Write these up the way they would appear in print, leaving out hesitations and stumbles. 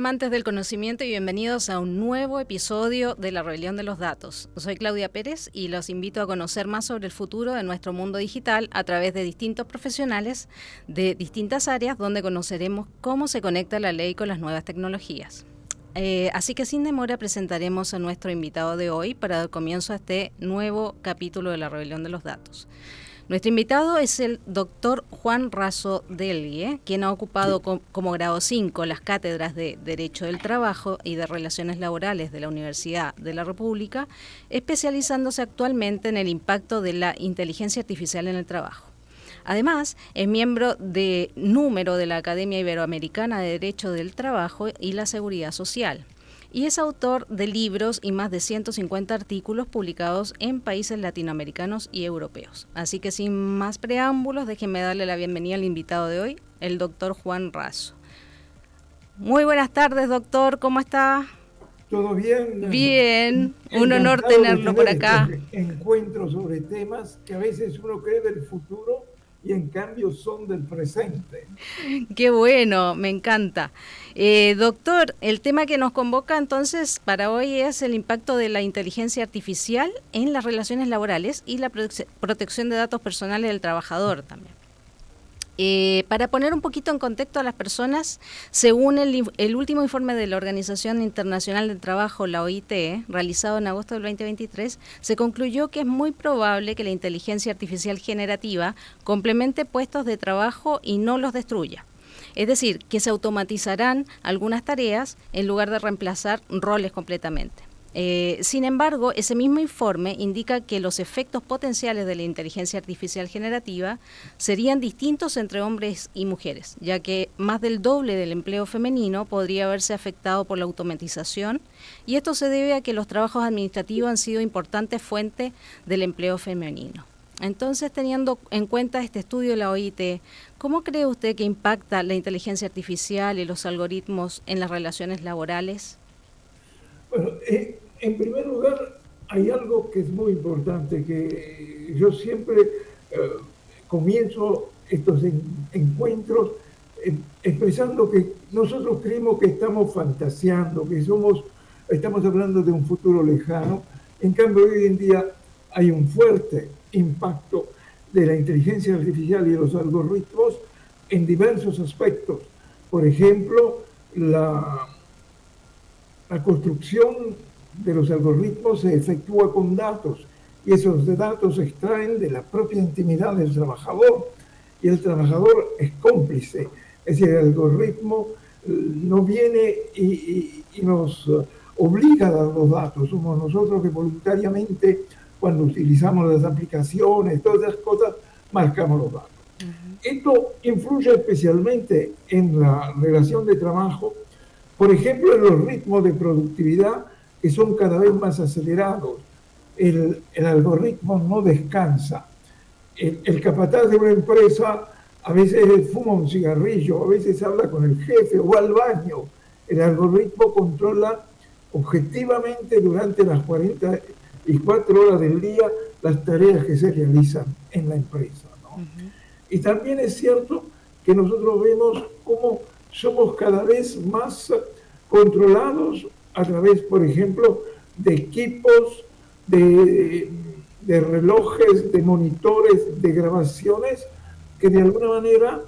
amantes del conocimiento y bienvenidos a un nuevo episodio de La Rebelión de los Datos. Soy Claudia Pérez y los invito a conocer más sobre el futuro de nuestro mundo digital a través de distintos profesionales de distintas áreas donde conoceremos cómo se conecta la ley con las nuevas tecnologías. Así que sin demora presentaremos a nuestro invitado de hoy para dar comienzo a este nuevo capítulo de La Rebelión de los Datos. Nuestro invitado es el doctor Juan Raso Delgue, quien ha ocupado como grado 5 las cátedras de Derecho del Trabajo y de Relaciones Laborales de la Universidad de la República, especializándose actualmente en el impacto de la inteligencia artificial en el trabajo. Además, es miembro de número de la Academia Iberoamericana de Derecho del Trabajo y la Seguridad Social. Y es autor de libros y más de 150 artículos publicados en países latinoamericanos y europeos. Así que sin más preámbulos, déjenme darle la bienvenida al invitado de hoy, el doctor Juan Raso. Muy buenas tardes, doctor, ¿cómo está? ¿Todo bien? Bien, un honor tenerlo por acá. Encuentros sobre temas que a veces uno cree del futuro y en cambio son del presente. Qué bueno, me encanta. Doctor, el tema que nos convoca entonces para hoy es el impacto de la inteligencia artificial en las relaciones laborales y la protección de datos personales del trabajador también. Para poner un poquito en contexto a las personas, según el último informe de la Organización Internacional del Trabajo, la OIT, realizado en agosto del 2023, se concluyó que es muy probable que la inteligencia artificial generativa complemente puestos de trabajo y no los destruya. Es decir, que se automatizarán algunas tareas en lugar de reemplazar roles completamente. Sin embargo, ese mismo informe indica que los efectos potenciales de la inteligencia artificial generativa serían distintos entre hombres y mujeres, ya que más del doble del empleo femenino podría verse afectado por la automatización, y esto se debe a que los trabajos administrativos han sido importantes fuentes del empleo femenino. Entonces, teniendo en cuenta este estudio de la OIT, ¿cómo cree usted que impacta la inteligencia artificial y los algoritmos en las relaciones laborales? Bueno, en primer lugar, hay algo que es muy importante, que yo siempre comienzo estos encuentros expresando que nosotros creemos que estamos fantaseando, que estamos hablando de un futuro lejano. En cambio, hoy en día hay un fuerte impacto de la inteligencia artificial y de los algoritmos en diversos aspectos. Por ejemplo, la construcción de los algoritmos se efectúa con datos y esos datos se extraen de la propia intimidad del trabajador y el trabajador es cómplice. Es decir, el algoritmo no viene y nos obliga a dar los datos. Somos nosotros que voluntariamente, cuando utilizamos las aplicaciones, todas esas cosas, marcamos los datos. Esto influye especialmente en la relación de trabajo. Por ejemplo, en los ritmos de productividad que son cada vez más acelerados. El algoritmo no descansa. El capataz de una empresa a veces fuma un cigarrillo, a veces habla con el jefe o va al baño. El algoritmo controla objetivamente durante las 44 horas del día las tareas que se realizan en la empresa, ¿no? Y también es cierto que nosotros vemos cómo somos cada vez más controlados a través, por ejemplo, de equipos, de relojes, de monitores, de grabaciones, que de alguna manera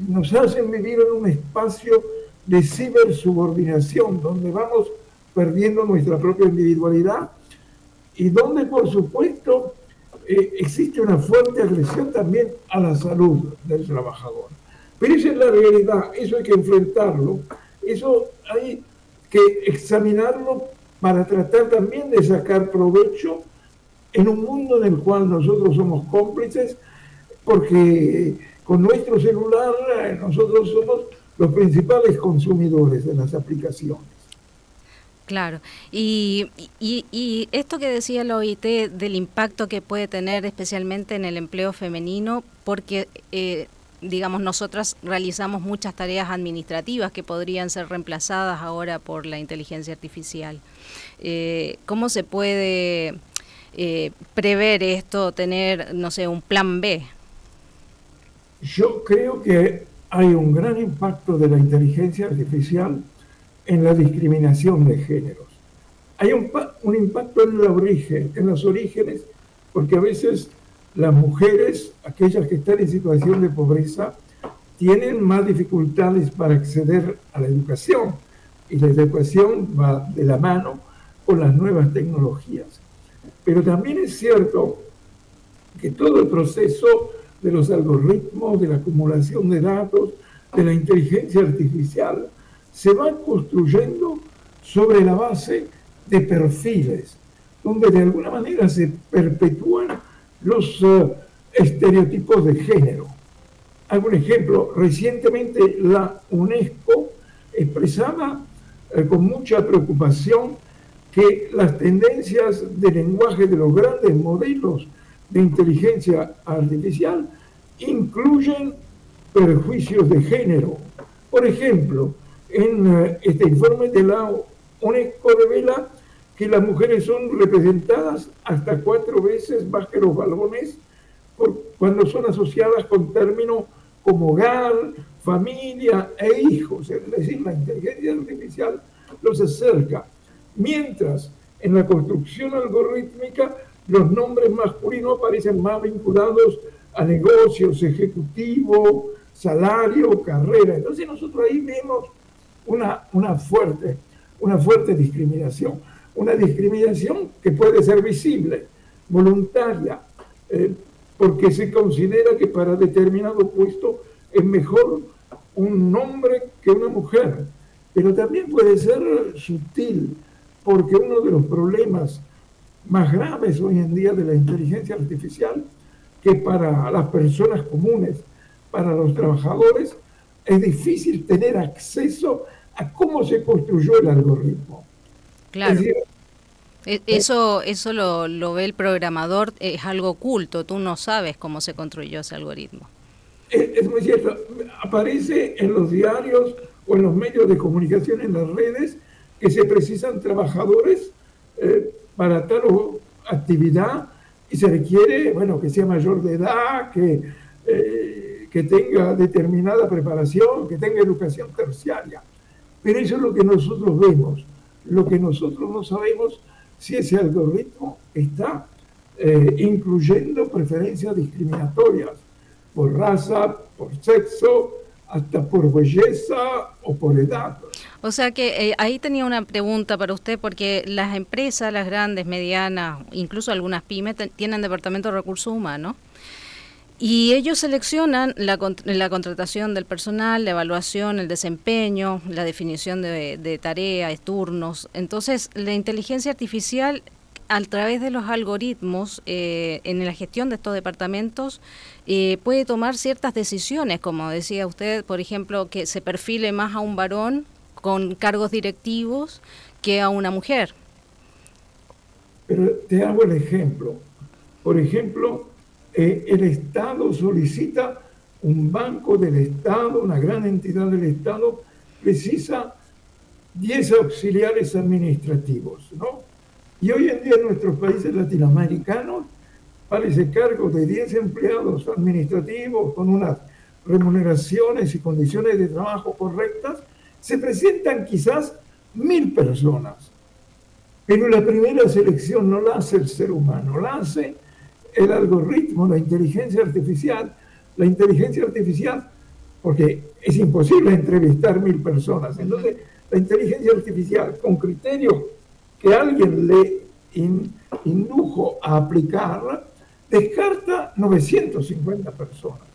nos hacen vivir en un espacio de cibersubordinación, donde vamos perdiendo nuestra propia individualidad y donde, por supuesto, existe una fuerte agresión también a la salud del trabajador. Pero esa es la realidad, eso hay que enfrentarlo, eso hay que examinarlo para tratar también de sacar provecho en un mundo en el cual nosotros somos cómplices, porque con nuestro celular nosotros somos los principales consumidores de las aplicaciones. Claro, y esto que decía la OIT del impacto que puede tener especialmente en el empleo femenino, porque digamos, nosotras realizamos muchas tareas administrativas que podrían ser reemplazadas ahora por la inteligencia artificial. ¿Cómo se puede prever esto, tener, no sé, un plan B? Yo creo que hay un gran impacto de la inteligencia artificial en la discriminación de géneros. Hay un impacto en los orígenes, porque a veces las mujeres, aquellas que están en situación de pobreza, tienen más dificultades para acceder a la educación, y la educación va de la mano con las nuevas tecnologías. Pero también es cierto que todo el proceso de los algoritmos, de la acumulación de datos, de la inteligencia artificial, se va construyendo sobre la base de perfiles, donde de alguna manera se perpetúan los estereotipos de género. Hago un ejemplo. Recientemente la UNESCO expresaba con mucha preocupación que las tendencias de lenguaje de los grandes modelos de inteligencia artificial incluyen perjuicios de género. Por ejemplo, en este informe de la UNESCO revela que las mujeres son representadas hasta 4 veces más que los varones cuando son asociadas con términos como hogar, familia e hijos. Es decir, la inteligencia artificial los acerca. Mientras en la construcción algorítmica los nombres masculinos aparecen más vinculados a negocios, ejecutivo, salario, carrera. Entonces nosotros ahí vemos una fuerte discriminación. Una discriminación que puede ser visible, voluntaria, porque se considera que para determinado puesto es mejor un hombre que una mujer. Pero también puede ser sutil, porque uno de los problemas más graves hoy en día de la inteligencia artificial, que para las personas comunes, para los trabajadores, es difícil tener acceso a cómo se construyó el algoritmo. Claro. Es decir, eso lo ve el programador, es algo oculto, tú no sabes cómo se construyó ese algoritmo. Es muy cierto, aparece en los diarios o en los medios de comunicación, en las redes, que se precisan trabajadores para tal actividad y se requiere, bueno, que sea mayor de edad, que tenga determinada preparación, que tenga educación terciaria. Pero eso es lo que nosotros vemos. Lo que nosotros no sabemos si ese algoritmo está incluyendo preferencias discriminatorias por raza, por sexo, hasta por belleza o por edad. O sea que ahí tenía una pregunta para usted, porque las empresas, las grandes, medianas, incluso algunas pymes, tienen departamento de recursos humanos, y ellos seleccionan la contratación del personal, la evaluación, el desempeño, la definición de tareas, turnos. Entonces, la inteligencia artificial, a través de los algoritmos, en la gestión de estos departamentos, puede tomar ciertas decisiones, como decía usted, por ejemplo, que se perfile más a un varón con cargos directivos que a una mujer. Pero te hago el ejemplo. Por ejemplo, el Estado solicita, un banco del Estado, una gran entidad del Estado, precisa 10 auxiliares administrativos, ¿no? Y hoy en día en nuestros países latinoamericanos, para ese cargo de 10 empleados administrativos con unas remuneraciones y condiciones de trabajo correctas, se presentan quizás 1000 personas. Pero la primera selección no la hace el ser humano, la hace el algoritmo, la inteligencia artificial. La inteligencia artificial, porque es imposible entrevistar 1000 personas. Entonces, la inteligencia artificial, con criterios que alguien le indujo a aplicarla, descarta 950 personas.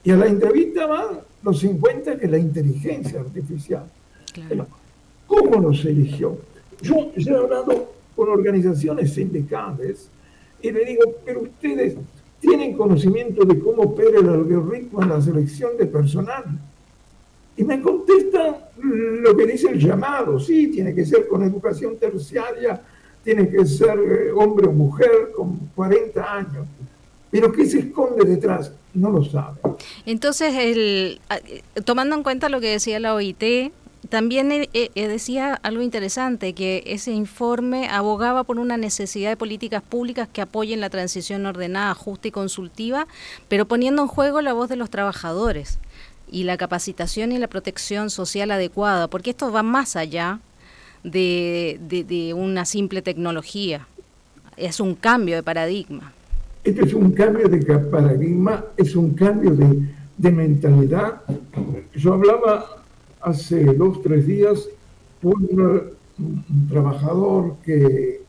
Y a la entrevista van los 50 que la inteligencia artificial. Claro. ¿Cómo nos eligió? Yo he hablado con organizaciones sindicales y le digo, pero ustedes tienen conocimiento de cómo opera el algoritmo en la selección de personal. Y me contestan lo que dice el llamado. Sí, tiene que ser con educación terciaria, tiene que ser hombre o mujer con 40 años. Pero ¿qué se esconde detrás? No lo saben. Entonces, tomando en cuenta lo que decía la OIT, también decía algo interesante, que ese informe abogaba por una necesidad de políticas públicas que apoyen la transición ordenada, justa y consultiva, pero poniendo en juego la voz de los trabajadores. y la capacitación y la protección social adecuada, porque esto va más allá de una simple tecnología, es un cambio de paradigma. Este es un cambio de paradigma, es un cambio de mentalidad. Yo hablaba hace 2 o 3 días con un trabajador que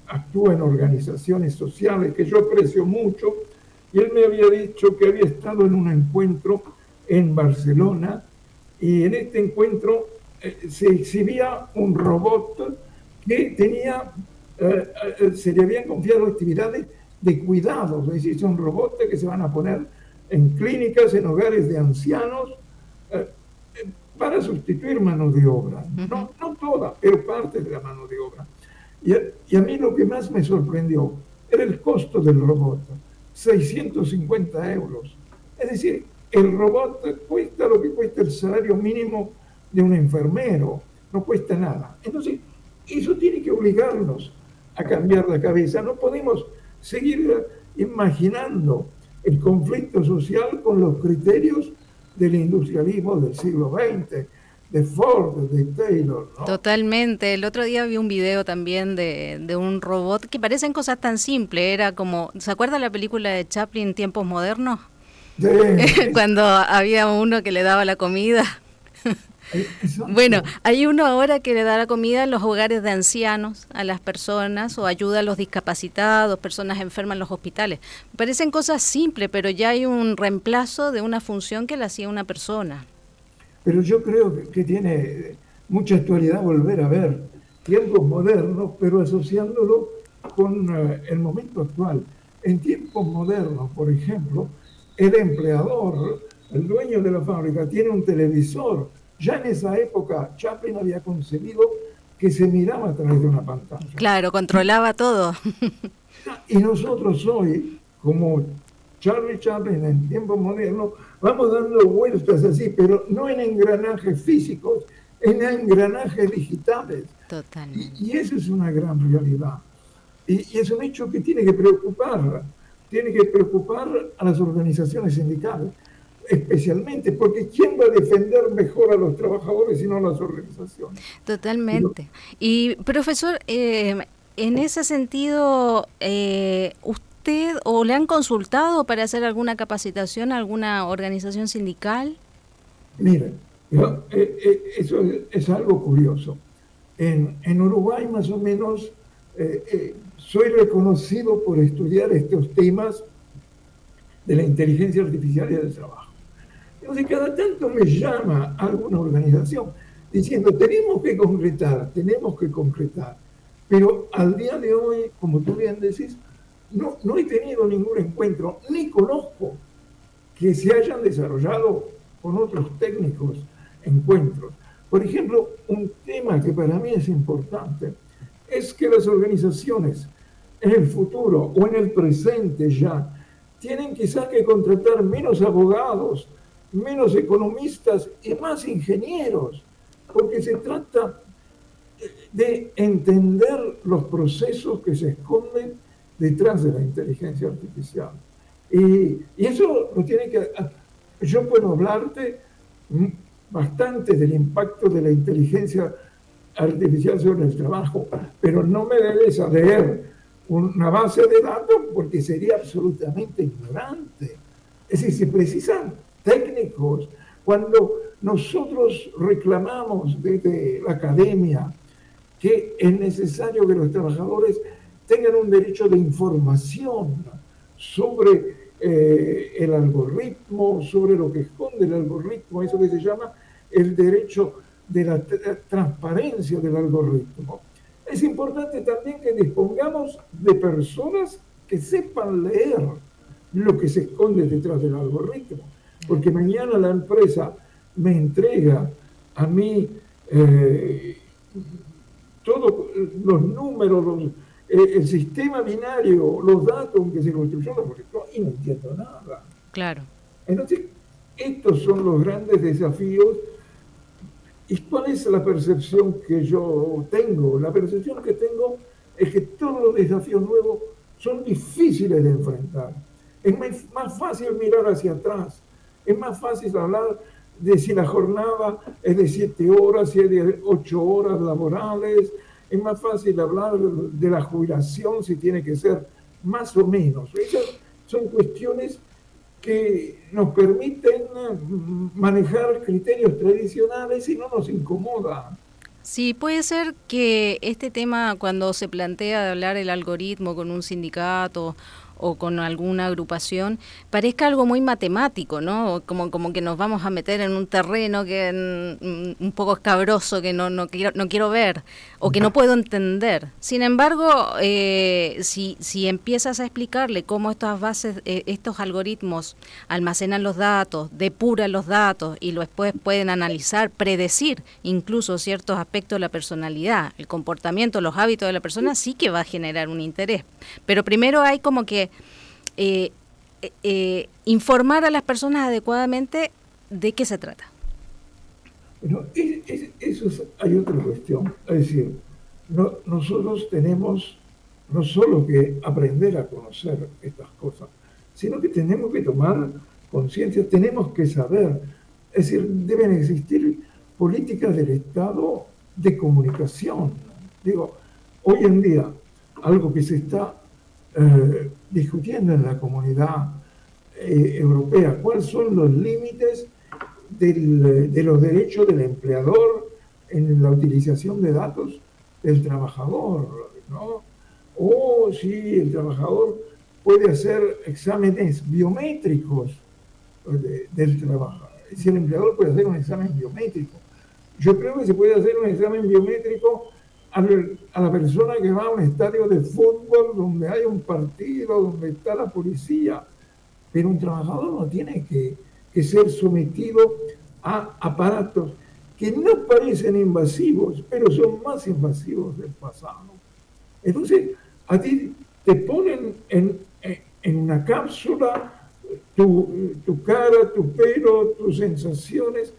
actúa en organizaciones sociales que yo aprecio mucho, y él me había dicho que había estado en un encuentro en Barcelona, y en este encuentro se exhibía un robot que tenía, se le habían confiado actividades de cuidados, es decir, son robots que se van a poner en clínicas, en hogares de ancianos, para sustituir mano de obra. No toda, pero parte de la mano de obra. Y a mí lo que más me sorprendió era el costo del robot, 650 euros. Es decir, el robot cuesta lo que cuesta el salario mínimo de un enfermero, no cuesta nada. Entonces, eso tiene que obligarnos a cambiar la cabeza. No podemos seguir imaginando el conflicto social con los criterios del industrialismo del siglo XX, de Ford, de Taylor, ¿no? Totalmente. El otro día vi un video también de un robot que parecen cosas tan simples. Era como, ¿se acuerda la película de Chaplin, Tiempos Modernos? Sí. Cuando había uno que le daba la comida. Bueno, hay uno ahora que le da la comida en los hogares de ancianos a las personas, o ayuda a los discapacitados, personas enfermas en los hospitales. Parecen cosas simples, pero ya hay un reemplazo de una función que la hacía una persona. Pero yo creo que tiene mucha actualidad volver a ver tiempos modernos, pero asociándolo con el momento actual. En tiempos modernos, por ejemplo, el empleador, el dueño de la fábrica, tiene un televisor. Ya en esa época Chaplin había concebido que se miraba a través de una pantalla. Claro, controlaba todo. Y nosotros hoy, como Charlie Chaplin en tiempos modernos, vamos dando vueltas así, pero no en engranajes físicos, en engranajes digitales. Totalmente. Y eso es una gran realidad. Y es un hecho que tiene que preocupar a las organizaciones sindicales, especialmente, porque ¿quién va a defender mejor a los trabajadores y no las organizaciones? Totalmente. Y profesor, en ese sentido, ¿usted o le han consultado para hacer alguna capacitación a alguna organización sindical? Miren, eso es algo curioso. En Uruguay, más o menos, soy reconocido por estudiar estos temas de la inteligencia artificial y del trabajo. Entonces, cada tanto me llama alguna organización diciendo, tenemos que concretar. Pero al día de hoy, como tú bien decís, no he tenido ningún encuentro, ni conozco que se hayan desarrollado con otros técnicos encuentros. Por ejemplo, un tema que para mí es importante es que las organizaciones en el futuro o en el presente ya tienen quizás que contratar menos abogados, menos economistas y más ingenieros, porque se trata de entender los procesos que se esconden detrás de la inteligencia artificial. Y eso lo tiene que... Yo puedo hablarte bastante del impacto de la inteligencia artificial sobre el trabajo, pero no me debes a leer una base de datos porque sería absolutamente ignorante. Es decir, se precisan técnicos. Cuando nosotros reclamamos desde la academia que es necesario que los trabajadores tengan un derecho de información sobre el algoritmo, sobre lo que esconde el algoritmo, eso que se llama el derecho de la transparencia del algoritmo. Es importante también que dispongamos de personas que sepan leer lo que se esconde detrás del algoritmo, porque mañana la empresa me entrega a mí todos los números, el sistema binario, los datos que se construyeron, y no entiendo nada. Claro. Entonces, estos son los grandes desafíos. ¿Y cuál es la percepción que yo tengo? La percepción que tengo es que todos los desafíos nuevos son difíciles de enfrentar. Es más fácil mirar hacia atrás Es más fácil hablar de si la jornada es de 7 horas, si es de 8 horas laborales. Es más fácil hablar de la jubilación, si tiene que ser más o menos. Esas son cuestiones que nos permiten manejar criterios tradicionales y no nos incomoda. Sí, puede ser que este tema, cuando se plantea de hablar el algoritmo con un sindicato o con alguna agrupación, parezca algo muy matemático, ¿no? Como que nos vamos a meter en un terreno que un poco escabroso que no quiero ver o que no puedo entender. Sin embargo, si empiezas a explicarle cómo estas bases, estos algoritmos almacenan los datos, depuran los datos y después pueden analizar, predecir incluso ciertos aspectos de la personalidad, el comportamiento, los hábitos de la persona, sí que va a generar un interés. Pero primero hay como que informar a las personas adecuadamente de qué se trata. Bueno, hay otra cuestión. Es decir, nosotros tenemos no solo que aprender a conocer estas cosas, sino que tenemos que tomar conciencia, tenemos que saber. Es decir, deben existir políticas del Estado de comunicación. Digo, hoy en día, algo que se está discutiendo en la comunidad europea, cuáles son los límites de los derechos del empleador en la utilización de datos del trabajador, ¿no? O si el trabajador puede hacer exámenes biométricos del trabajo. Si el empleador puede hacer un examen biométrico. Yo creo que se puede hacer un examen biométrico a la persona que va a un estadio de fútbol donde hay un partido, donde está la policía, pero un trabajador no tiene que ser sometido a aparatos que no parecen invasivos, pero son más invasivos del pasado. Entonces, a ti te ponen en una cápsula tu cara, tu pelo, tus sensaciones.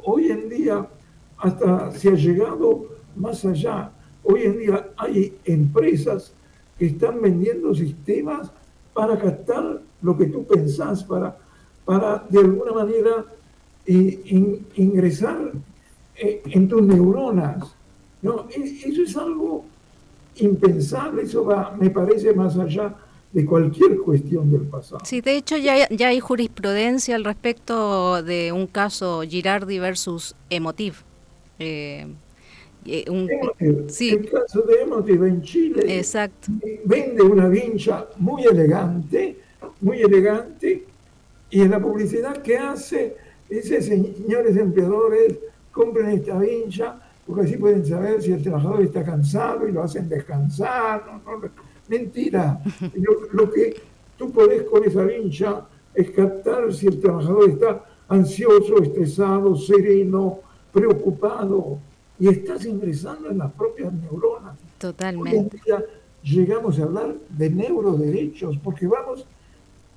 Hoy en día hasta se ha llegado más allá. Hoy en día hay empresas que están vendiendo sistemas para captar lo que tú pensás, para de alguna manera ingresar en tus neuronas, ¿no? Eso es algo impensable, eso me parece más allá de cualquier cuestión del pasado. Sí, de hecho ya hay jurisprudencia al respecto de un caso Girardi versus Emotiv. Sí. El caso de Emotiv en Chile. Exacto. Vende una vincha muy elegante, y en la publicidad que hace dice: señores empleadores, compren esta vincha, porque así pueden saber si el trabajador está cansado y lo hacen descansar. Mentira. Lo que tú podés con esa vincha es captar si el trabajador está ansioso, estresado, sereno, preocupado, y estás ingresando en las propias neuronas. Totalmente. Hoy en día llegamos a hablar de neuroderechos, porque vamos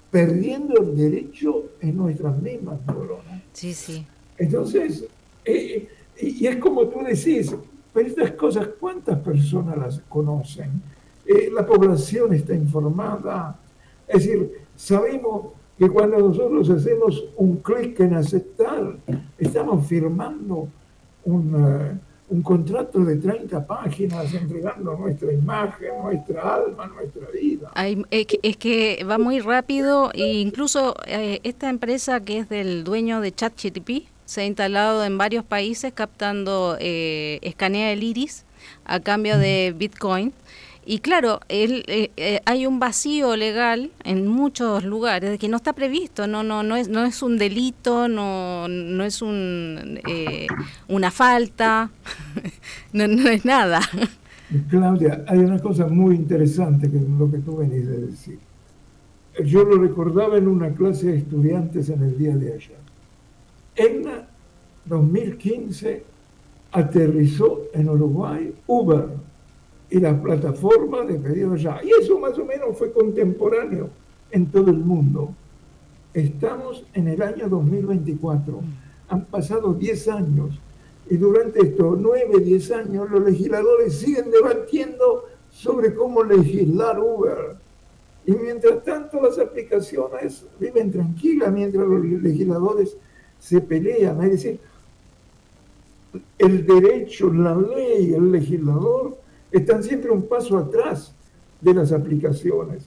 perdiendo el derecho en nuestras mismas neuronas. Sí, sí. Entonces, y es como tú decís, pero estas cosas, ¿cuántas personas las conocen? La población está informada. Es decir, sabemos que cuando nosotros hacemos un clic en aceptar, estamos firmando un contrato de 30 páginas, entregando nuestra imagen, nuestra alma, nuestra vida. Es que va muy rápido, e incluso esta empresa que es del dueño de ChatGPT se ha instalado en varios países captando, escanea el iris a cambio de Bitcoin. Y claro, hay un vacío legal en muchos lugares que no está previsto, no es un delito, no es una falta, no es nada. Claudia, hay una cosa muy interesante que es lo que tú venís de decir. Yo lo recordaba en una clase de estudiantes en el día de ayer. En 2015 aterrizó en Uruguay Uber y la plataforma de pedido ya. Y eso más o menos fue contemporáneo en todo el mundo. Estamos en el año 2024. Han pasado 10 años. Y durante estos 9, 10 años los legisladores siguen debatiendo sobre cómo legislar Uber. Y mientras tanto las aplicaciones viven tranquilas mientras los legisladores se pelean. Es decir, el derecho, la ley, el legislador están siempre un paso atrás de las aplicaciones.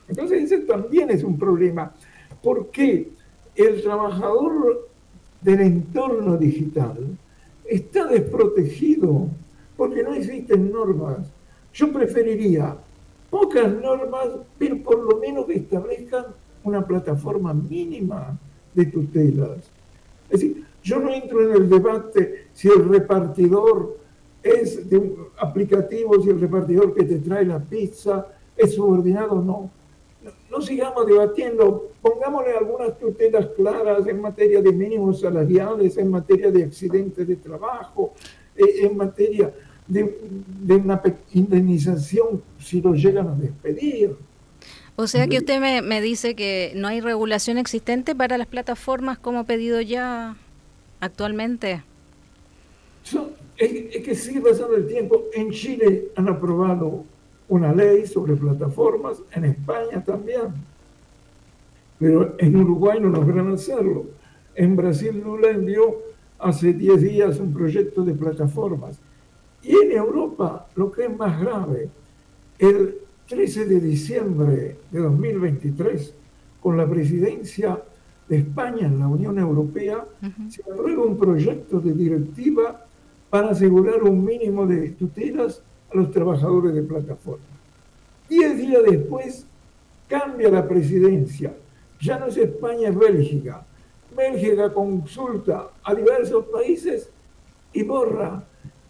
Entonces ese también es un problema. ¿Por qué? El trabajador del entorno digital está desprotegido porque no existen normas. Yo preferiría pocas normas, pero por lo menos que establezcan una plataforma mínima de tutelas. Es decir, yo no entro en el debate si el repartidor es de un aplicativo, si el repartidor que te trae la pizza es subordinado o no. No sigamos debatiendo, pongámosle algunas tutelas claras en materia de mínimos salariales, en materia de accidentes de trabajo, en materia de una indemnización si los llegan a despedir. O sea que usted me dice que no hay regulación existente para las plataformas como pedido ya actualmente. Es que sigue pasando el tiempo. En Chile han aprobado una ley sobre plataformas, en España también, pero en Uruguay no lograron hacerlo. En Brasil Lula envió hace 10 días un proyecto de plataformas. Y en Europa, lo que es más grave, el 13 de diciembre de 2023, con la presidencia de España en la Unión Europea, se aprueba un proyecto de directiva para asegurar un mínimo de tutelas a los trabajadores de plataforma. 10 días después cambia la presidencia. Ya no es España, es Bélgica. Bélgica consulta a diversos países y borra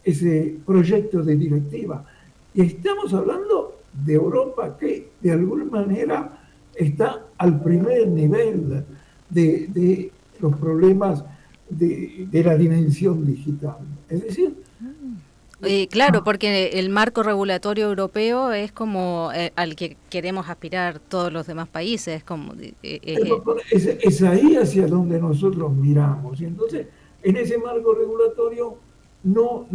ese proyecto de directiva. Y estamos hablando de Europa que de alguna manera está al primer nivel de los problemas de la dimensión digital. Es decir, claro, porque el marco regulatorio europeo es como al que queremos aspirar todos los demás países. Es ahí hacia donde nosotros miramos. Y entonces, en ese marco regulatorio no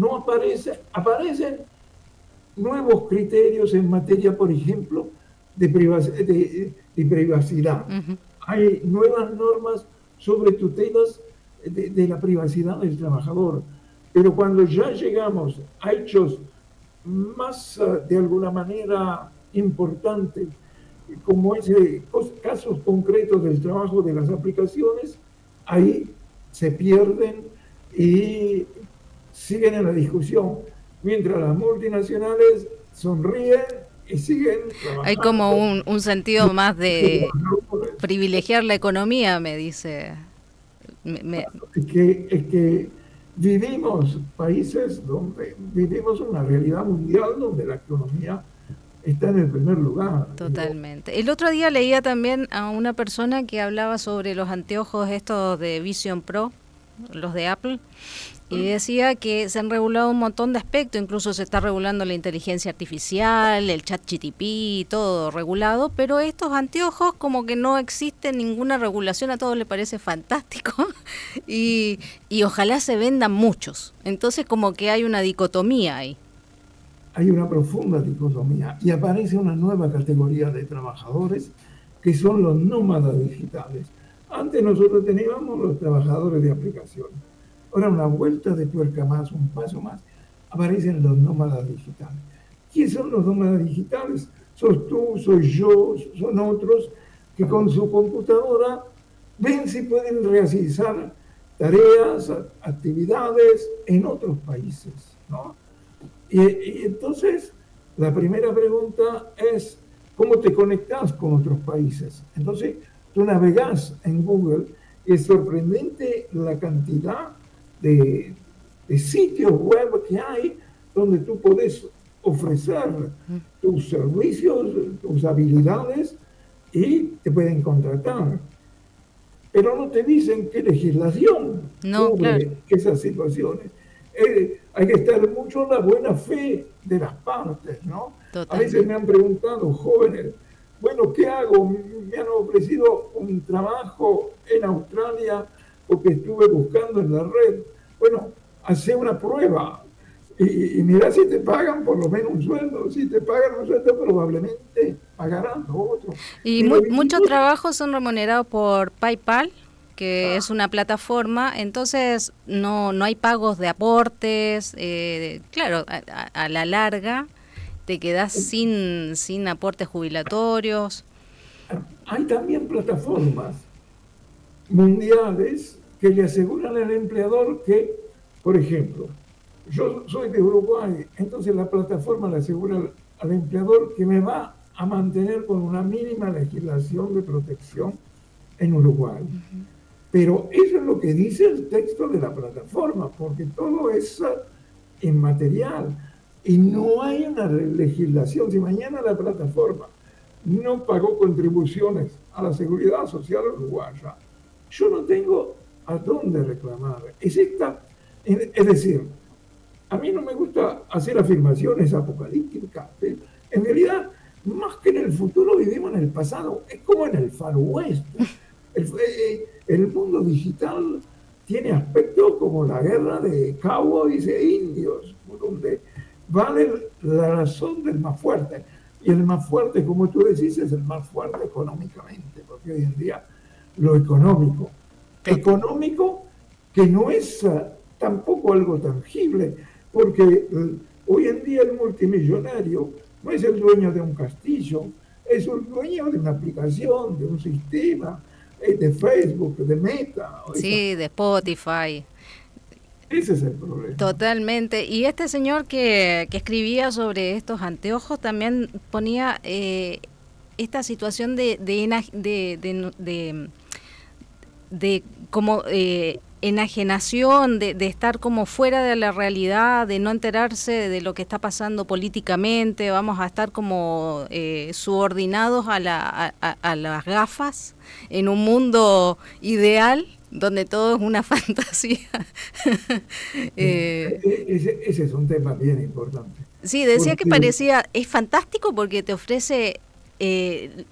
aparecen nuevos criterios en materia, por ejemplo, de privacidad. Hay nuevas normas sobre tutelas de la privacidad del trabajador. Pero cuando ya llegamos a hechos más, de alguna manera, importantes, como casos concretos del trabajo de las aplicaciones, ahí se pierden y siguen en la discusión, mientras las multinacionales sonríen y siguen trabajando. Hay como un sentido más de privilegiar la economía, me dice. Es que vivimos países donde vivimos una realidad mundial donde la economía está en el primer lugar. Totalmente. El otro día leía también a una persona que hablaba sobre los anteojos estos de Vision Pro, los de Apple, y decía que se han regulado un montón de aspectos, incluso se está regulando la inteligencia artificial, el chat GTP, todo regulado, pero estos anteojos como que no existe ninguna regulación, a todos les parece fantástico y ojalá se vendan muchos. Entonces como que hay una dicotomía ahí. Hay una profunda dicotomía y aparece una nueva categoría de trabajadores que son los nómadas digitales. Antes nosotros teníamos los trabajadores de aplicaciones. Ahora una vuelta de tuerca más, un paso más, aparecen los nómadas digitales. ¿Quiénes son los nómadas digitales? Sos tú, soy yo, son otros que con su computadora ven si pueden realizar tareas, actividades en otros países, ¿no? Y entonces, la primera pregunta es, ¿cómo te conectas con otros países? Entonces, tú navegás en Google, es sorprendente la cantidad de sitios web que hay donde tú podés ofrecer tus servicios, tus habilidades y te pueden contratar. Pero no te dicen qué legislación cubre esas situaciones. Hay que estar mucho en la buena fe de las partes, ¿no? Totalmente. A veces me han preguntado jóvenes, bueno, ¿qué hago? Me han ofrecido un trabajo en Australia porque estuve buscando en la red. Bueno, hace una prueba. Y mira si te pagan por lo menos un sueldo. Si te pagan un sueldo, probablemente pagarán otro. Y Y los muchos institutos, trabajos son remunerados por PayPal, que es una plataforma, entonces no hay pagos de aportes, claro, a la larga te quedas sin aportes jubilatorios. hay también plataformas mundiales que le aseguran al empleador que, por ejemplo, yo soy de Uruguay, entonces la plataforma le asegura al empleador que me va a mantener con una mínima legislación de protección en Uruguay. Pero eso es lo que dice el texto de la plataforma, porque todo es inmaterial y no hay una legislación. Si mañana la plataforma no pagó contribuciones a la seguridad social uruguaya, yo no tengo a dónde reclamar. Es decir, a mí no me gusta hacer afirmaciones apocalípticas. En realidad, más que en el futuro, vivimos en el pasado. Es como en el Far West. El mundo digital tiene aspectos como la guerra de cowboys e indios, donde vale la razón del más fuerte. Y el más fuerte, como tú decís, es el más fuerte económicamente, porque hoy en día lo económico que no es tampoco algo tangible, porque hoy en día el multimillonario no es el dueño de un castillo, es el dueño de una aplicación, de un sistema, de Facebook, de Meta. Sí, de Spotify. Ese es el problema. Totalmente. Y este señor que escribía sobre estos anteojos también ponía esta situación de como enajenación, de estar como fuera de la realidad, de no enterarse de lo que está pasando políticamente, vamos a estar como subordinados a las gafas en un mundo ideal donde todo es una fantasía. Ese es un tema bien importante. Sí, decía que Porque parecía, es fantástico porque te ofrece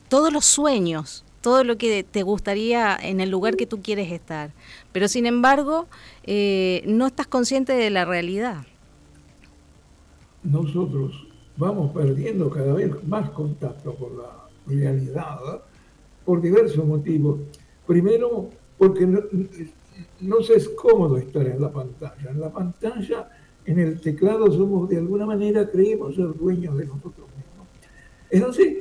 todos los sueños, todo lo que te gustaría en el lugar que tú quieres estar, pero sin embargo no estás consciente de la realidad. nosotros vamos perdiendo cada vez más contacto con la realidad por diversos motivos. Primero, porque nos es cómodo estar en la pantalla. En la pantalla, en el teclado, somos de alguna manera, creemos ser dueños de nosotros mismos. Entonces,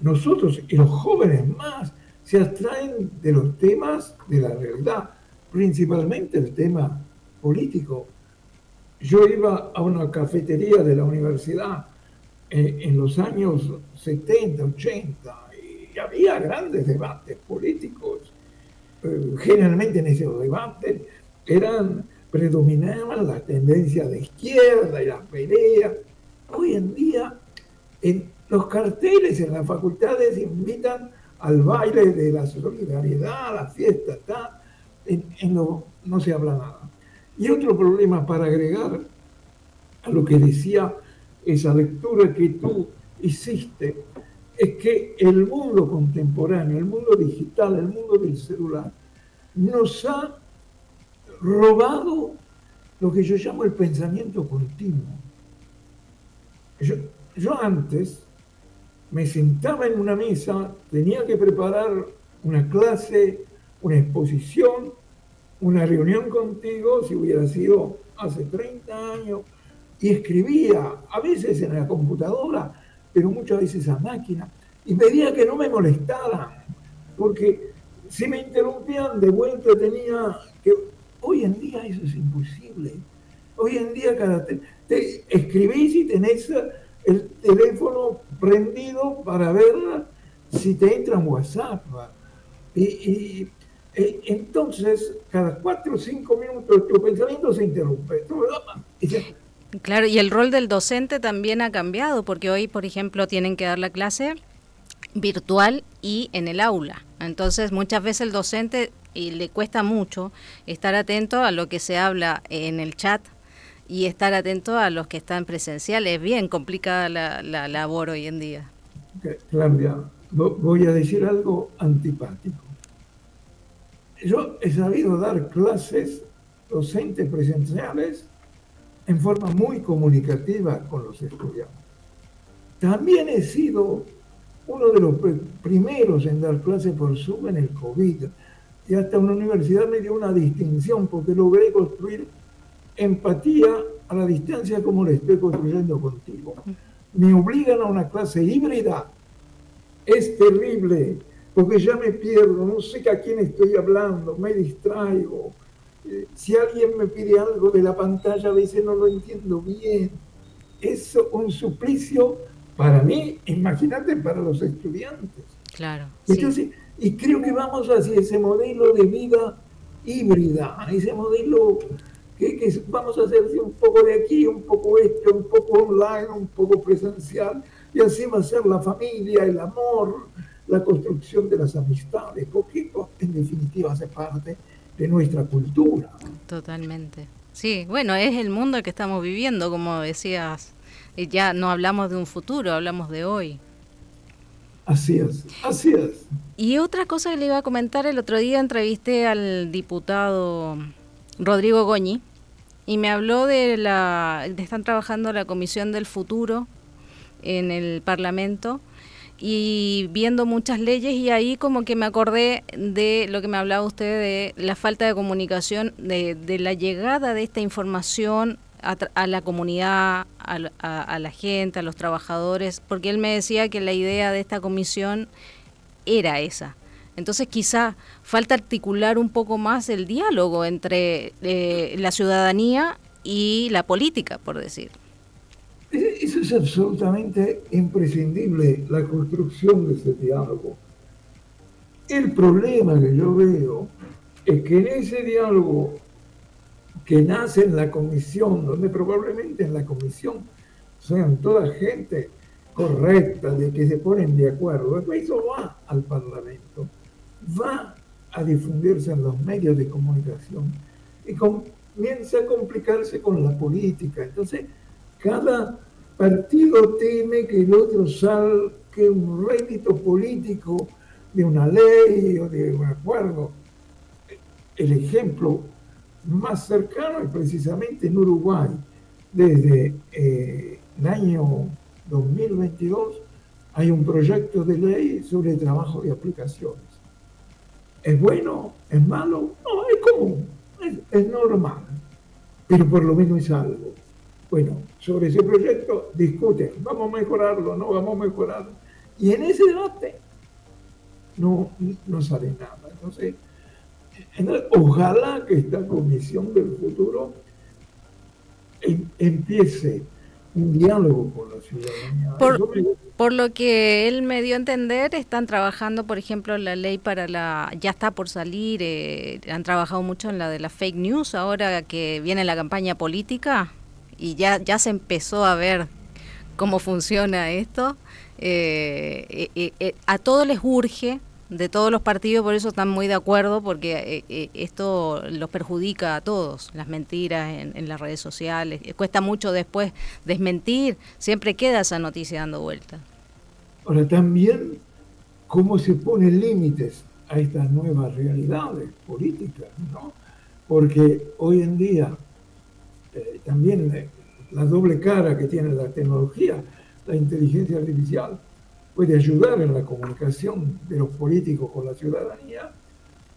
nosotros y los jóvenes más se abstraen de los temas de la realidad, principalmente el tema político. Yo iba a una cafetería de la universidad en los años 70, 80, y había grandes debates políticos. Generalmente en esos debates predominaban las tendencias de izquierda y las peleas. Hoy en día, en los carteles en las facultades invitan al baile de la solidaridad, a la fiesta, no se habla nada. Y otro problema para agregar a lo que decía esa lectura que tú hiciste, es que el mundo contemporáneo, el mundo digital, el mundo del celular, nos ha robado lo que yo llamo el pensamiento continuo. Yo antes me sentaba en una mesa, tenía que preparar una clase, una exposición, una reunión contigo, si hubiera sido hace 30 años, y escribía, a veces en la computadora, pero muchas veces a máquina, y pedía que no me molestaran, porque si me interrumpían de vuelta tenía que... Hoy en día eso es imposible. Hoy en día te escribís y tenés el teléfono prendido para ver si te entra en WhatsApp. Entonces, cada 4 o 5 minutos tu pensamiento se interrumpe. Claro, y el rol del docente también ha cambiado, porque hoy, por ejemplo, tienen que dar la clase virtual y en el aula. Entonces, muchas veces el docente le cuesta mucho estar atento a lo que se habla en el chat y estar atento a los que están presenciales. Es bien complicada la labor hoy en día. Claudia, voy a decir algo antipático. Yo he sabido dar clases docentes presenciales en forma muy comunicativa con los estudiantes. También he sido uno de los primeros en dar clases por Zoom en el COVID, y hasta una universidad me dio una distinción porque logré construir empatía a la distancia como la estoy construyendo contigo. Me obligan a una clase híbrida, es terrible, porque ya me pierdo, no sé a quién estoy hablando, me distraigo. Si alguien me pide algo de la pantalla, a veces no lo entiendo bien. Es un suplicio para mí, imagínate, para los estudiantes. Claro. Entonces, sí. Y creo que vamos hacia ese modelo de vida híbrida, ese modelo que vamos a hacer un poco de aquí, un poco esto, un poco online, un poco presencial, y así va a ser la familia, el amor, la construcción de las amistades, porque en definitiva hace parte de nuestra cultura. Totalmente. Sí, bueno, es el mundo que estamos viviendo, como decías, ya no hablamos de un futuro, hablamos de hoy. Así es, así es. Y otra cosa que le iba a comentar, el otro día entrevisté al diputado Rodrigo Goñi y me habló de están trabajando la Comisión del Futuro en el Parlamento y viendo muchas leyes, y ahí como que me acordé de lo que me hablaba usted de la falta de comunicación, de la llegada de esta información a la comunidad, a la gente, a los trabajadores, porque él me decía que la idea de esta comisión era esa. Entonces quizá falta articular un poco más el diálogo entre la ciudadanía y la política, por decir. Eso es absolutamente imprescindible, la construcción de ese diálogo. El problema que yo veo es que en ese diálogo que nace en la comisión, donde probablemente en la comisión sean toda gente correcta, de que se ponen de acuerdo, eso va al Parlamento, va a difundirse en los medios de comunicación y comienza a complicarse con la política. Entonces, cada partido teme que el otro saque un rédito político de una ley o de un acuerdo. El ejemplo más cercano es precisamente en Uruguay. Desde el año 2022 hay un proyecto de ley sobre trabajo de aplicaciones. ¿Es bueno? ¿Es malo? No, es común, es normal, pero por lo menos es algo. Bueno, sobre ese proyecto discuten, vamos a mejorarlo, no vamos a mejorarlo. Y en ese debate no sale nada. Entonces, ojalá que esta comisión del futuro empiece un diálogo con la ciudadanía. Por lo que él me dio a entender, están trabajando, por ejemplo, la ley ya está por salir, han trabajado mucho en la de la fake news, ahora que viene la campaña política y ya se empezó a ver cómo funciona esto. A todos les urge, de todos los partidos, por eso están muy de acuerdo, porque esto los perjudica a todos, las mentiras en las redes sociales. Cuesta mucho después desmentir, siempre queda esa noticia dando vuelta. Ahora también, ¿cómo se ponen límites a estas nuevas realidades políticas, ¿no? Porque hoy en día también la doble cara que tiene la tecnología, la inteligencia artificial, puede ayudar en la comunicación de los políticos con la ciudadanía,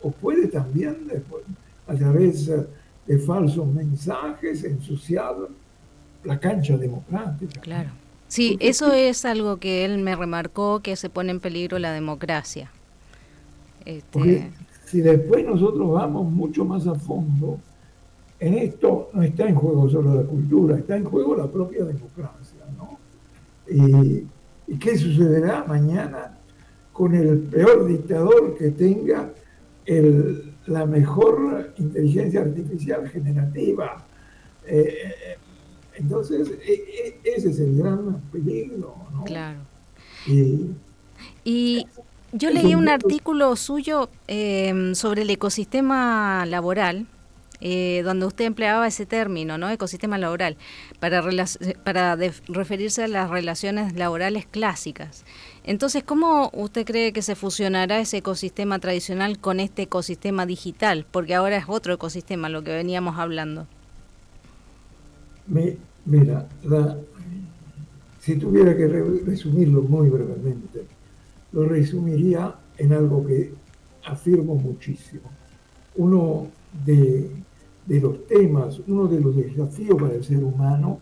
o puede también, a través de falsos mensajes, ensuciar la cancha democrática. Claro. Sí, eso es algo que él me remarcó, que se pone en peligro la democracia. Porque si después nosotros vamos mucho más a fondo, en esto no está en juego solo la cultura, está en juego la propia democracia, ¿no? ¿Y qué sucederá mañana con el peor dictador que tenga la mejor inteligencia artificial generativa? Entonces, ese es el gran peligro, ¿no? Claro. Y yo leí un artículo suyo sobre el ecosistema laboral, donde usted empleaba ese término, ¿no? Ecosistema laboral, para referirse a las relaciones laborales clásicas. Entonces, ¿cómo usted cree que se fusionará ese ecosistema tradicional con este ecosistema digital? Porque ahora es otro ecosistema lo que veníamos hablando. Mira, si tuviera que resumirlo muy brevemente, lo resumiría en algo que afirmo muchísimo. Uno de, de los temas, uno de los desafíos para el ser humano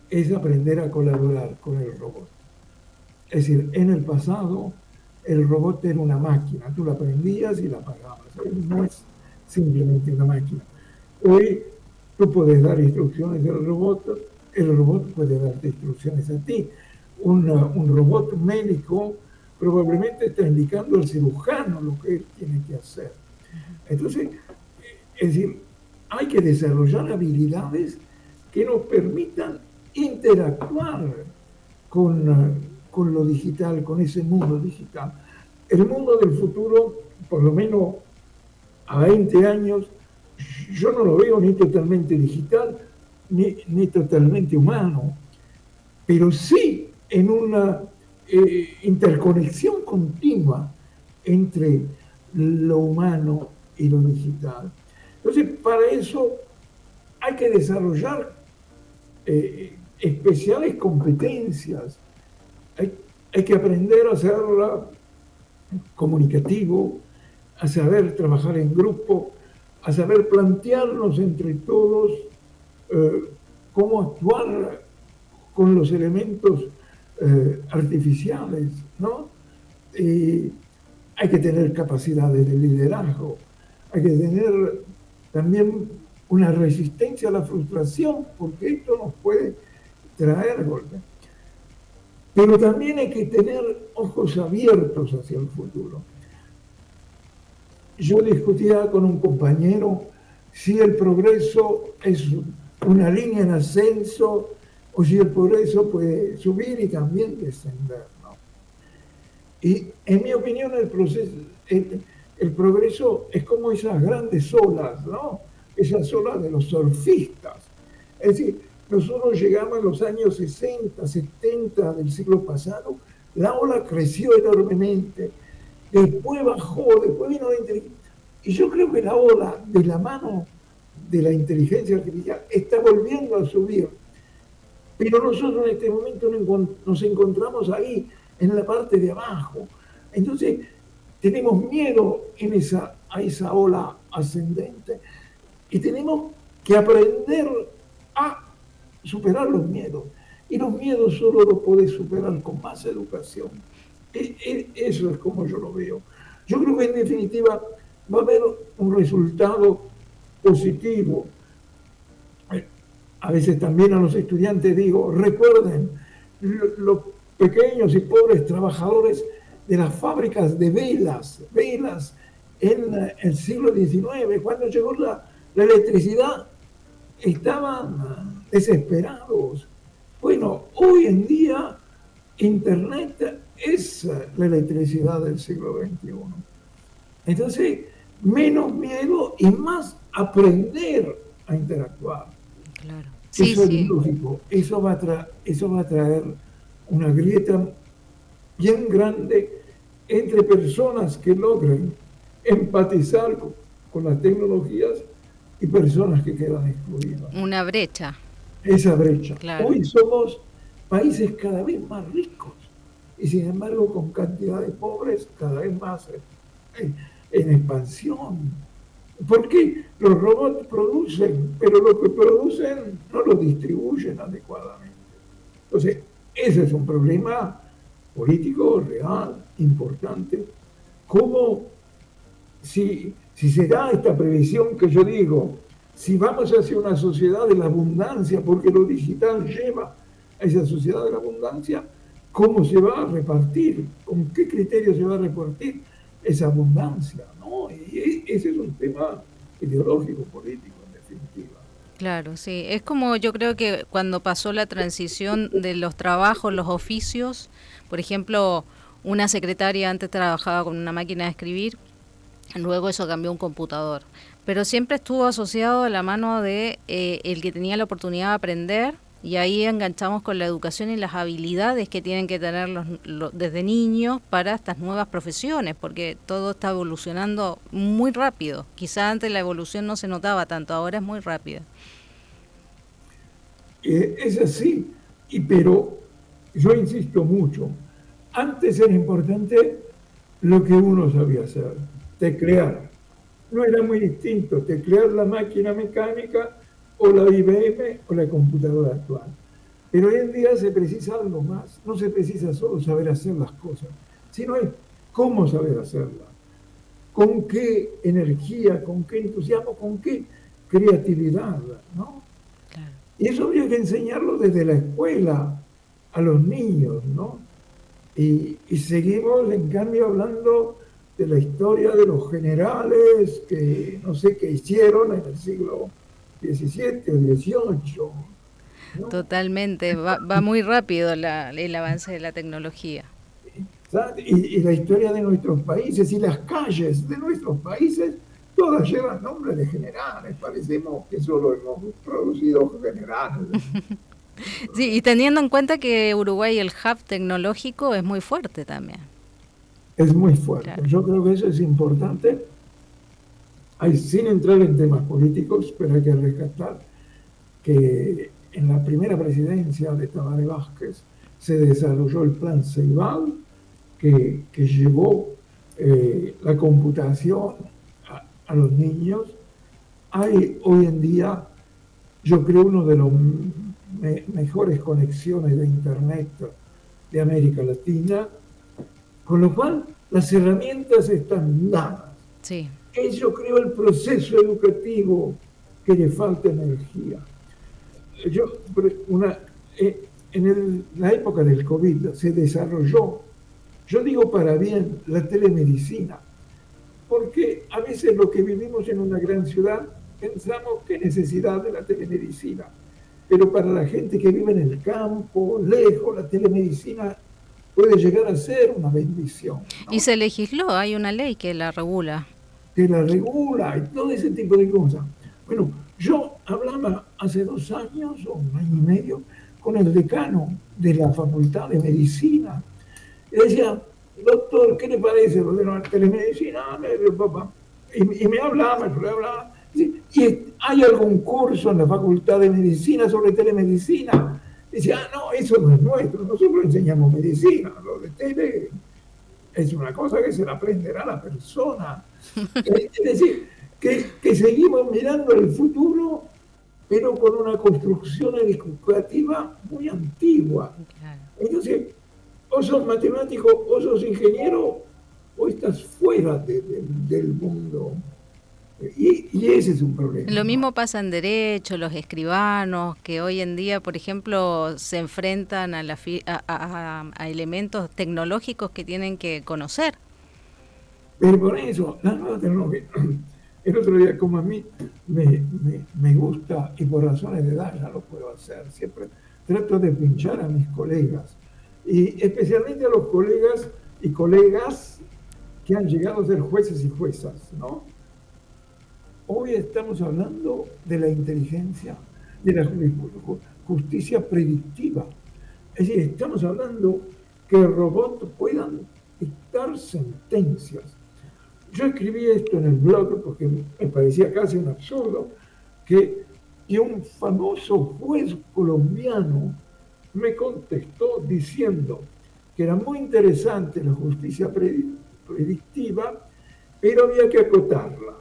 es aprender a colaborar con el robot. Es decir, en el pasado el robot era una máquina, tú la prendías y la apagabas. No es simplemente una máquina. Hoy tú puedes dar instrucciones al robot, el robot puede darte instrucciones a ti. Un robot médico probablemente está indicando al cirujano lo que él tiene que hacer. Entonces, es decir, hay que desarrollar habilidades que nos permitan interactuar con lo digital, con ese mundo digital. El mundo del futuro, por lo menos a 20 años, yo no lo veo ni totalmente digital, ni totalmente humano, pero sí en una interconexión continua entre lo humano y lo digital. Entonces, para eso hay que desarrollar especiales competencias. Hay que aprender a ser comunicativo, a saber trabajar en grupo, a saber plantearnos entre todos cómo actuar con los elementos artificiales, ¿no? Hay que tener capacidades de liderazgo, hay que tener también una resistencia a la frustración, porque esto nos puede traer golpes. Pero también hay que tener ojos abiertos hacia el futuro. Yo discutía con un compañero si el progreso es una línea en ascenso o si el progreso puede subir y también descender, ¿no? Y en mi opinión el progreso es como esas grandes olas, ¿no? Esas olas de los surfistas. Es decir, nosotros llegamos en los años 60, 70 del siglo pasado, la ola creció enormemente, después bajó, después vino la inteligencia. Y yo creo que la ola de la mano de la inteligencia artificial está volviendo a subir. Pero nosotros en este momento nos encontramos ahí, en la parte de abajo. Entonces, tenemos miedo a esa ola ascendente y tenemos que aprender a superar los miedos. Y los miedos solo los podés superar con más educación. Eso es como yo lo veo. Yo creo que en definitiva va a haber un resultado positivo. A veces también a los estudiantes digo, recuerden, los pequeños y pobres trabajadores de las fábricas de velas en el siglo XIX, cuando llegó la electricidad, estaban desesperados. Bueno, hoy en día Internet es la electricidad del siglo XXI. Entonces, menos miedo y más aprender a interactuar. Claro. Sí, eso sí. Es lógico. Eso va a traer una grieta bien grande entre personas que logren empatizar con las tecnologías y personas que quedan excluidas. Una brecha. Esa brecha. Claro. Hoy somos países cada vez más ricos y sin embargo con cantidad de pobres cada vez más en expansión. Porque los robots producen, pero lo que producen no lo distribuyen adecuadamente. Entonces, ese es un problema político real, importante. ¿Cómo, si se da esta previsión que yo digo, si vamos hacia una sociedad de la abundancia, porque lo digital lleva a esa sociedad de la abundancia, ¿cómo se va a repartir? ¿Con qué criterio se va a repartir esa abundancia? ¿No? Y ese es un tema ideológico, político, en definitiva. Claro, sí. Es como yo creo que cuando pasó la transición de los trabajos, los oficios, por ejemplo, una secretaria antes trabajaba con una máquina de escribir, luego eso cambió a un computador, pero siempre estuvo asociado a la mano de el que tenía la oportunidad de aprender, y ahí enganchamos con la educación y las habilidades que tienen que tener desde niños para estas nuevas profesiones, porque todo está evolucionando muy rápido. Quizá antes la evolución no se notaba tanto, ahora es muy rápida. Es así, pero yo insisto mucho, antes era importante lo que uno sabía hacer, teclear. No era muy distinto teclear la máquina mecánica o la IBM o la computadora actual. Pero hoy en día se precisa algo más. No se precisa solo saber hacer las cosas, sino es cómo saber hacerlas, con qué energía, con qué entusiasmo, con qué creatividad, ¿no? Claro. Y eso habría que enseñarlo desde la escuela a los niños, ¿no? Y seguimos, en cambio, hablando de la historia de los generales que no sé qué hicieron en el siglo XVII o XVIII, ¿no? Totalmente, va muy rápido el avance de la tecnología. Y la historia de nuestros países y las calles de nuestros países, todas llevan nombre de generales. Parecemos que solo hemos producido generales. Sí, y teniendo en cuenta que Uruguay, el hub tecnológico, es muy fuerte también. Es muy fuerte. Claro. Yo creo que eso es importante. Sin entrar en temas políticos, pero hay que rescatar que en la primera presidencia de Tabaré Vázquez se desarrolló el plan Ceibal, que llevó la computación a los niños. Hay hoy en día, yo creo, uno de los mejores conexiones de Internet de América Latina, con lo cual las herramientas están dadas. Sí. Es, yo creo, el proceso educativo que le falta energía. En la época del COVID se desarrolló, yo digo para bien, la telemedicina, porque a veces lo que vivimos en una gran ciudad pensamos que necesidad de la telemedicina, pero para la gente que vive en el campo, lejos, la telemedicina puede llegar a ser una bendición, ¿no? Y se legisló, hay una ley que la regula. Que la regula y todo ese tipo de cosas. Bueno, yo hablaba hace 2 años o 1 año y medio con el decano de la Facultad de Medicina. Y decía, doctor, ¿qué le parece lo de la telemedicina? Y me hablaba. Y ¿hay algún curso en la Facultad de Medicina sobre telemedicina? Y decía, no, eso no es nuestro, nosotros enseñamos medicina, lo de tele es una cosa que se la aprenderá la persona. Es decir, que seguimos mirando el futuro, pero con una construcción educativa muy antigua. Entonces, o sos matemático, o sos ingeniero, o estás fuera del mundo. Y ese es un problema. Lo mismo pasa en derecho, los escribanos, que hoy en día, por ejemplo, se enfrentan a elementos tecnológicos que tienen que conocer. Pero por eso, la nueva tecnología, el otro día, como a mí me gusta y por razones de edad ya lo puedo hacer, siempre trato de pinchar a mis colegas, y especialmente a los colegas y colegas que han llegado a ser jueces y juezas, ¿no? Hoy estamos hablando de la inteligencia, de la justicia predictiva. Es decir, estamos hablando que el robot puedan dictar sentencias. Yo escribí esto en el blog porque me parecía casi un absurdo que un famoso juez colombiano me contestó diciendo que era muy interesante la justicia predictiva, pero había que acotarla.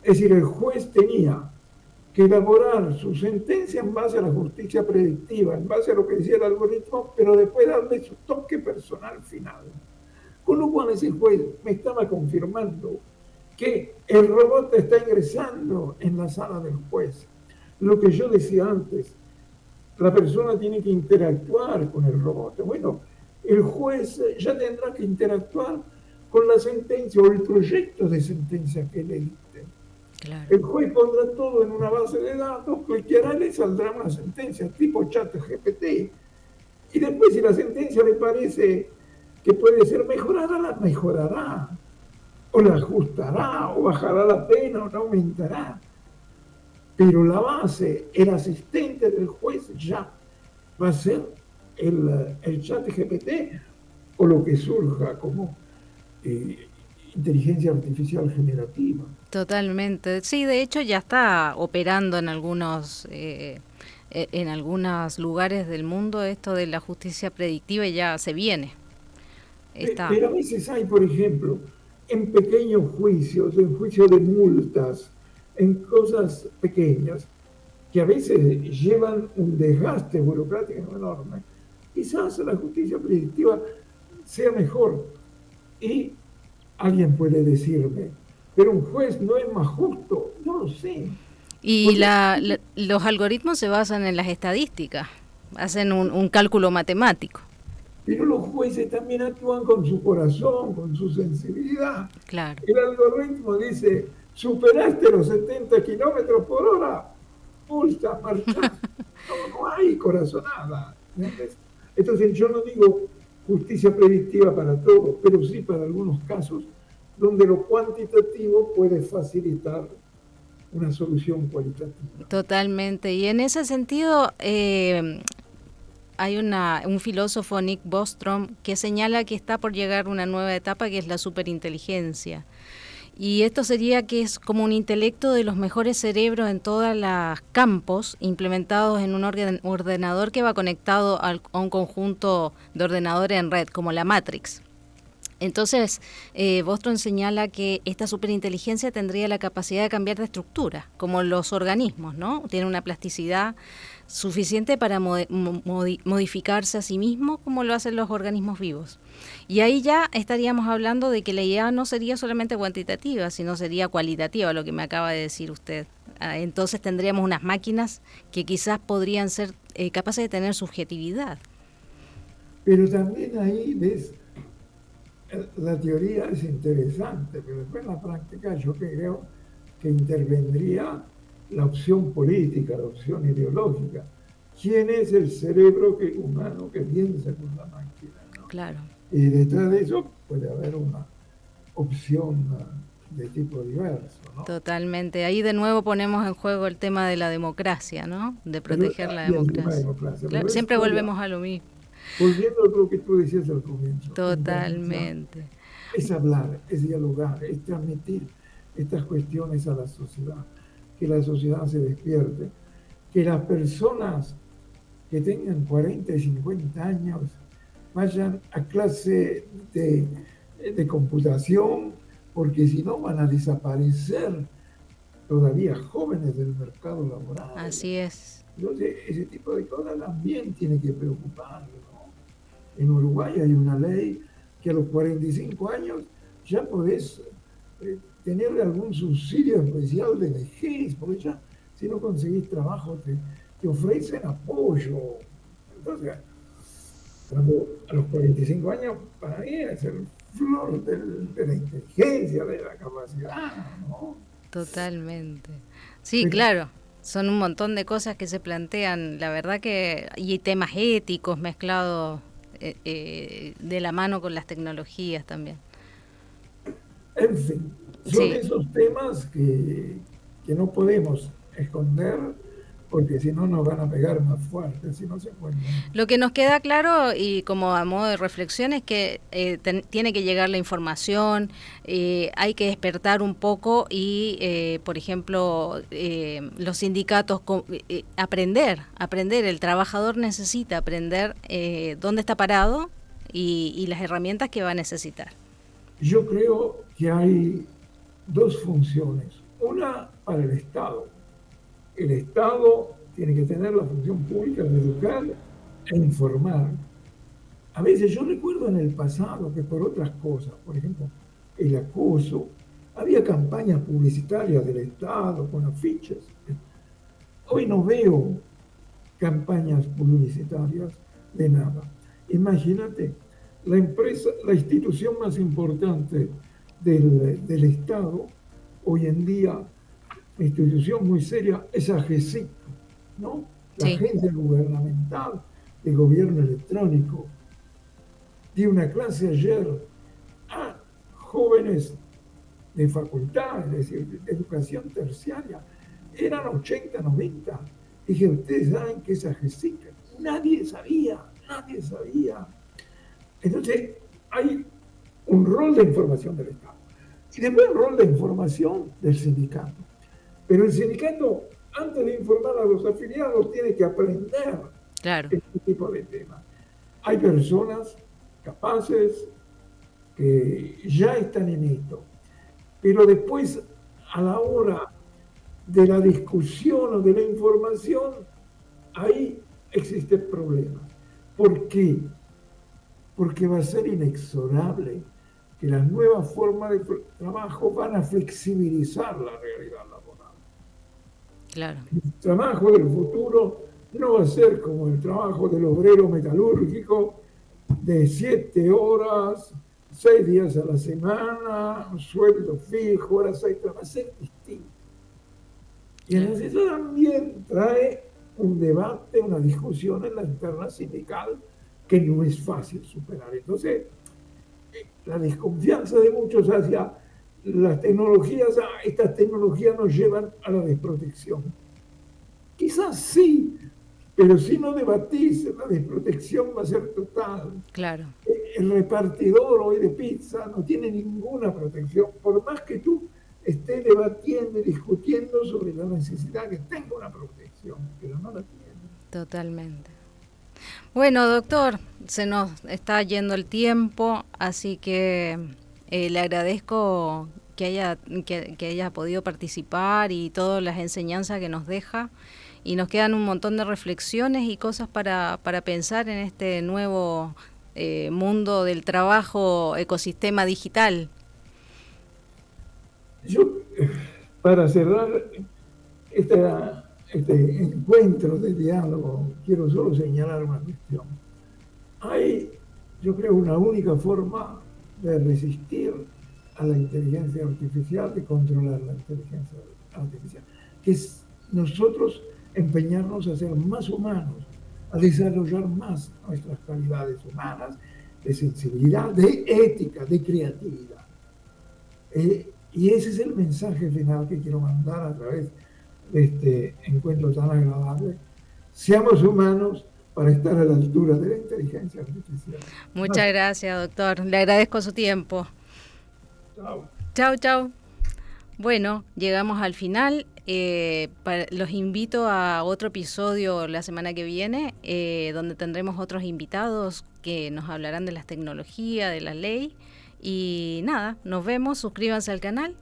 Es decir, el juez tenía que elaborar su sentencia en base a la justicia predictiva, en base a lo que decía el algoritmo, pero después darle su toque personal final. Con lo cual ese juez me estaba confirmando que el robot está ingresando en la sala del juez. Lo que yo decía antes, la persona tiene que interactuar con el robot. Bueno, el juez ya tendrá que interactuar con la sentencia o el proyecto de sentencia que le dicte. Claro. El juez pondrá todo en una base de datos, cliqueará y le saldrá una sentencia tipo ChatGPT. Y después, si la sentencia le parece que puede ser mejorada, la mejorará, o la ajustará, o bajará la pena, o la aumentará. Pero la base, el asistente del juez ya va a ser el ChatGPT o lo que surja como inteligencia artificial generativa. Totalmente. Sí, de hecho ya está operando en algunos en algunos lugares del mundo esto de la justicia predictiva ya se viene. Pero a veces hay, por ejemplo, en pequeños juicios, en juicios de multas, en cosas pequeñas, que a veces llevan un desgaste burocrático enorme, quizás la justicia predictiva sea mejor. Y alguien puede decirme, pero un juez no es más justo. No lo sé. Y los algoritmos se basan en las estadísticas, hacen un cálculo matemático. Pero los jueces también actúan con su corazón, con su sensibilidad. Claro. El algoritmo dice, superaste los 70 kilómetros por hora, pulsa, marcha. No hay corazonada. Entonces yo no digo justicia predictiva para todo, pero sí para algunos casos donde lo cuantitativo puede facilitar una solución cualitativa. Totalmente. Y en ese sentido, hay un filósofo, Nick Bostrom, que señala que está por llegar una nueva etapa que es la superinteligencia. Y esto sería que es como un intelecto de los mejores cerebros en todos los campos, implementados en un ordenador que va conectado a un conjunto de ordenadores en red, como la Matrix. Entonces, Bostrom señala que esta superinteligencia tendría la capacidad de cambiar de estructura, como los organismos, ¿no? Tiene una plasticidad suficiente para modificarse a sí mismo, como lo hacen los organismos vivos. Y ahí ya estaríamos hablando de que la IA no sería solamente cuantitativa, sino sería cualitativa, lo que me acaba de decir usted. Entonces tendríamos unas máquinas que quizás podrían ser capaces de tener subjetividad. Pero también ahí ves, la teoría es interesante, pero después en la práctica yo creo que intervendría la opción política, la opción ideológica. ¿Quién es el cerebro humano que piensa con la máquina, ¿no? Claro. Y detrás de eso puede haber una opción de tipo diverso, ¿no? Totalmente. Ahí de nuevo ponemos en juego el tema de la democracia, ¿no? De proteger la democracia. Claro, siempre volvemos a lo mismo. Volviendo a lo que tú decías al comienzo. Totalmente. Es hablar, es dialogar, es transmitir estas cuestiones a la sociedad, que la sociedad se despierte, que las personas que tengan 40 y 50 años vayan a clase de computación, porque si no van a desaparecer todavía jóvenes del mercado laboral. Así es. Entonces, ese tipo de cosas también tiene que preocupar, ¿no? En Uruguay hay una ley que a los 45 años ya podés tener algún subsidio especial de vejez, porque ya si no conseguís trabajo te ofrecen apoyo. Entonces, cuando a los 45 años, para mí es el flor de la inteligencia, de la capacidad, ¿no? Totalmente. Sí, pero, claro, son un montón de cosas que se plantean, la verdad que, y temas éticos mezclados de la mano con las tecnologías también. En fin, son esos temas que no podemos esconder, porque si no nos van a pegar más fuerte, si no se cuentan. Lo que nos queda claro, y como a modo de reflexión, es que tiene que llegar la información, hay que despertar un poco y, por ejemplo, los sindicatos, aprender, el trabajador necesita aprender dónde está parado y las herramientas que va a necesitar. Yo creo que hay dos funciones, una para el Estado. El Estado tiene que tener la función pública de educar e informar. A veces yo recuerdo en el pasado que por otras cosas, por ejemplo, el acoso, había campañas publicitarias del Estado con afiches. Hoy no veo campañas publicitarias de nada. Imagínate, la institución más importante del Estado, hoy en día, institución muy seria, es AGESIC, ¿no? La Agencia Gubernamental de Gobierno Electrónico. Di una clase ayer a jóvenes de facultad, es decir, de educación terciaria. Eran 80, 90. Dije, ¿ustedes saben qué es AGESIC? Nadie sabía. Entonces, hay un rol de información del Estado. Y después un rol de información del sindicato. Pero el sindicato antes de informar a los afiliados, tiene que aprender Claro, este tipo de temas. Hay personas capaces que ya están en esto, pero después, a la hora de la discusión o de la información, ahí existe problema. ¿Por qué? Porque va a ser inexorable que las nuevas formas de trabajo van a flexibilizar la realidad laboral. claro. El trabajo del futuro no va a ser como el trabajo del obrero metalúrgico de 7 horas, 6 días a la semana, un sueldo fijo, horas extra, va a ser distinto. Y Claro. entonces eso también trae un debate, una discusión en la interna sindical que no es fácil superar. Entonces, la desconfianza de muchos hacia las tecnologías, estas tecnologías nos llevan a la desprotección. Quizás sí, pero si no debatís, la desprotección va a ser total. Claro. El repartidor hoy de pizza no tiene ninguna protección, por más que tú estés debatiendo y discutiendo sobre la necesidad que tenga una protección, pero no la tiene. Totalmente. Bueno, doctor, se nos está yendo el tiempo, así que le agradezco que haya podido participar y todas las enseñanzas que nos deja. Y nos quedan un montón de reflexiones y cosas para pensar en este nuevo mundo del trabajo, ecosistema digital. Yo, para cerrar este encuentro de diálogo, quiero solo señalar una cuestión. Hay, yo creo, una única forma de resistir a la inteligencia artificial, de controlar la inteligencia artificial, que es nosotros empeñarnos a ser más humanos, a desarrollar más nuestras cualidades humanas, de sensibilidad, de ética, de creatividad. Y ese es el mensaje final que quiero mandar a través de este encuentro tan agradable. Seamos humanos para estar a la altura de la inteligencia artificial. Muchas gracias, doctor. Le agradezco su tiempo. Chao. Chau, chau. Bueno, llegamos al final. Los invito a otro episodio la semana que viene, donde tendremos otros invitados que nos hablarán de las tecnologías, de la ley. Y nada, nos vemos, suscríbanse al canal